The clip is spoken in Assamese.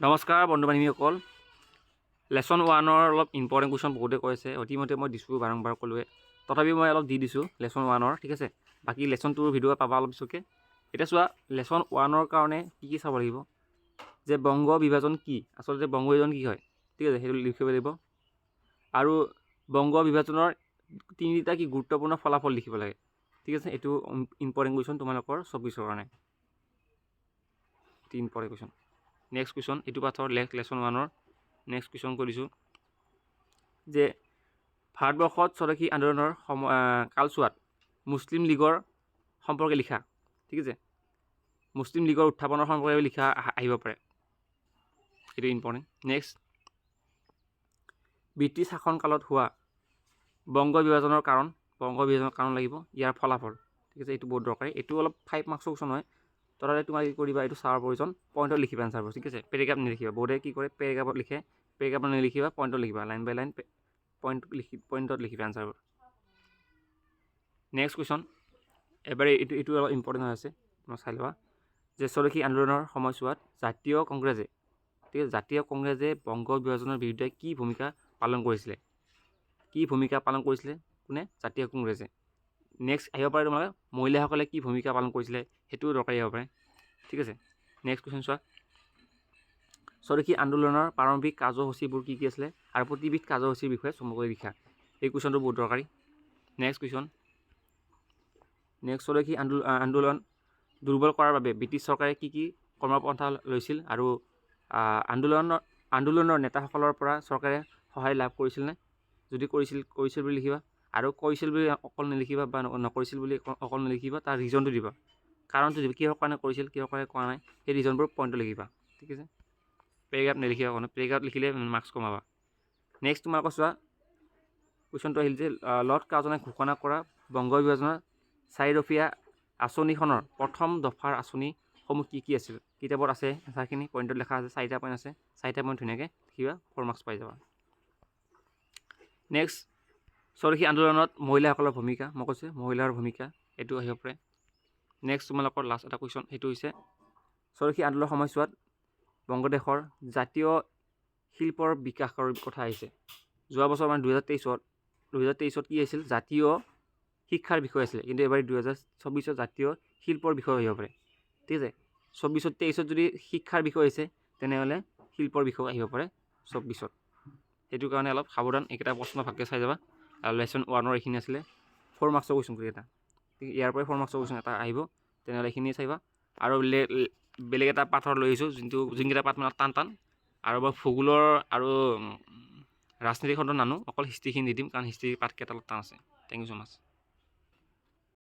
নমস্কাৰ বন্ধু বান্ধৱীসকল। লেচন 1ৰ অলপ ইম্পৰ্টেণ্ট কুৱেশ্যন বহুতে কৈছে, অতিমধ্যে মই দিছোঁ বাৰম্বাৰ ক'লোৱে, তথাপিও মই অলপ দি দিছোঁ লেচন 1ৰ, ঠিক আছে। বাকী লেচন 2ৰ ভিডিঅ' পাবা অলপ পিছতকৈ। এতিয়া চোৱা, লেচন 1ৰ কাৰণে কি চাব লাগিব, যে বংগ বিভাজন কি, আচলতে বংগ বিভাজন কি হয়, ঠিক আছে, সেইটো লিখিব লাগিব। আৰু বংগ বিভাজনৰ তিনিটা কি গুৰুত্বপূৰ্ণ ফলাফল লিখিব লাগে, ঠিক আছে। এইটো ইম্পৰ্টেণ্ট কুৱেশ্যন তোমালোকৰ 24ৰ কাৰণে, এটি ইম্পৰ্টেণ্ট কুৱেশ্যন। নেক্সট কুৱেশ্যন, এইটো পাঠৰ লেচন 1ৰ নেক্সট কুৱেশ্যন কৰিছোঁ যে ভাৰতবৰ্ষত স্বদেশী আন্দোলনৰ কালচোৱাত মুছলিম লীগৰ সম্পৰ্কে লিখা, ঠিক আছে। মুছলিম লীগৰ উত্থাপনৰ সম্পৰ্কে লিখা আহিব পাৰে, এইটো ইম্পৰ্টেণ্ট। নেক্সট, ব্ৰিটিছ শাসনকালত হোৱা বংগ বিভাজনৰ কাৰণ লাগিব, ইয়াৰ ফলাফল, ঠিক আছে। এইটো বহুত দৰকাৰী, এইটো অলপ 5 মাৰ্কছৰ কুৱেশ্যন হয়। তথাপি তোমাৰ কি কৰিবা, এইটো চাৱাৰ প্ৰয়োজন, পইণ্টত লিখিবা এনচাৰবোৰ, ঠিক আছে। পেৰেগ্ৰাফ নিলিখিবা, বহুতে কি কৰে পেৰেগ্ৰাফত লিখে, পেৰেগ্ৰাফত নিলিখিবা, পইণ্টত লিখিবা, লাইন বাই লাইন পইণ্টত লিখিবা এনচাৰবোৰ। নেক্সট কুৱেশ্যন, এবাৰ এইটো অলপ ইম্পৰ্টেণ্ট হৈ আছে, মই চাই লোৱা, যে স্বদেশী আন্দোলনৰ সময়ছোৱাত জাতীয় কংগ্ৰেছে, ঠিক আছে, জাতীয় কংগ্ৰেছে বংগ বিভাজনৰ বিৰুদ্ধে কি ভূমিকা পালন কৰিছিলে, কোনে, জাতীয় কংগ্ৰেছে। নেক্সট আহিব পাৰে তোমালোকে মহিলাসকলে কি ভূমিকা পালন কৰিছিলে, সেইটোও দৰকাৰী হ'ব পাৰে, ঠিক আছে। নেক্সট কুৱেশ্যন চোৱা, স্বদেশী আন্দোলনৰ প্ৰাৰম্ভিক কাৰ্যসূচীবোৰ কি আছিলে, আৰু প্ৰতিবিধ কাৰ্যসূচীৰ বিষয়ে চমুকৈ লিখা। এই কুৱেশ্যনটো বহুত দৰকাৰী। নেক্সট কুৱেশ্যন, স্বদেশী আন্দোলন দুৰ্বল কৰাৰ বাবে ব্ৰিটিছ চৰকাৰে কি কৰ্মপন্থা লৈছিল, আৰু আন্দোলনৰ নেতাসকলৰ পৰা চৰকাৰে সহায় লাভ কৰিছিলনে, যদি কৰিছিল বুলি লিখিবা। আৰু কৰিছিল বুলি অকল নিলিখিবা, বা নকৰিছিল বুলি অকল নিলিখিবা, তাৰ ৰিজনটো দিবা, কাৰণটো দিবা, কিহৰ কাৰণে কৰিছিল, কিহৰ কাৰণে কৰা নাই, সেই ৰিজনবোৰ পইণ্টত লিখিবা, ঠিক আছে। পেৰেগ্ৰাফ নিলিখিবা, পেৰেগ্ৰাফ লিখিলে মাৰ্কছ কমাবা। নেক্সট তোমালোকৰ চোৱা, কুৱেশ্যনটো আহিল যে লৰ্ড কাৰ্জনে ঘোষণা কৰা বংগ বিভাজনৰ 4 দফীয়া আঁচনিখনৰ প্ৰথম দফাৰ আঁচনিসমূহ কি আছিল। কিতাপত আছে এনচাৰখিনি, পইণ্টত লেখা আছে, 4টা পইণ্ট আছে, 4টা পইণ্ট ধুনীয়াকৈ লিখিবা, 4 মাৰ্কছ পাই যাবা। নেক্সট, স্বদেশী আন্দোলনত মহিলাসকলৰ ভূমিকা, মই কৈছোঁ মহিলাৰ ভূমিকা, এইটো আহিব পাৰে। নেক্সট তোমালোকৰ লাষ্ট এটা কুৱেশ্যন, সেইটো হৈছে স্বদেশী আন্দোলনৰ সময়ছোৱাত বংগদেশৰ জাতীয় শিল্পৰ বিকাশৰ কথা আহিছে। যোৱা বছৰ মানে 2023ত কি আছিল, জাতীয় শিক্ষাৰ বিষয় আছিলে, কিন্তু এবাৰ 2024 জাতীয় শিল্পৰ বিষয় আহিব পাৰে, ঠিক আছে। 23ত যদি শিক্ষাৰ বিষয় হৈছে, তেনেহ'লে শিল্পৰ বিষয় আহিব পাৰে 24ত। সেইটো কাৰণে অলপ সাৱধান, এইকেইটা প্ৰশ্ন ভালকৈ চাই যাবা। আৰু লেচন 1ৰ এইখিনি আছিলে 4 মাৰ্কছৰ কুৱেশ্যন এটা, ইয়াৰ পৰাই 4 মাৰ্কছৰ কুৱেশ্যন এটা আহিব, তেনেহ'লে এইখিনিয়ে চাইবা। আৰু বেলেগ এটা পাঠৰ লৈ আহিছোঁ, যোনকেইটা পাঠ মানে টান, আৰু মই ভূগোলৰ আৰু ৰাজনীতিখণ্ডত নানো, অকল হিষ্ট্ৰীখিনি দি দিম, কাৰণ হিষ্ট্ৰী পাঠকেইটা অলপ টান আছে। Thank you so' much.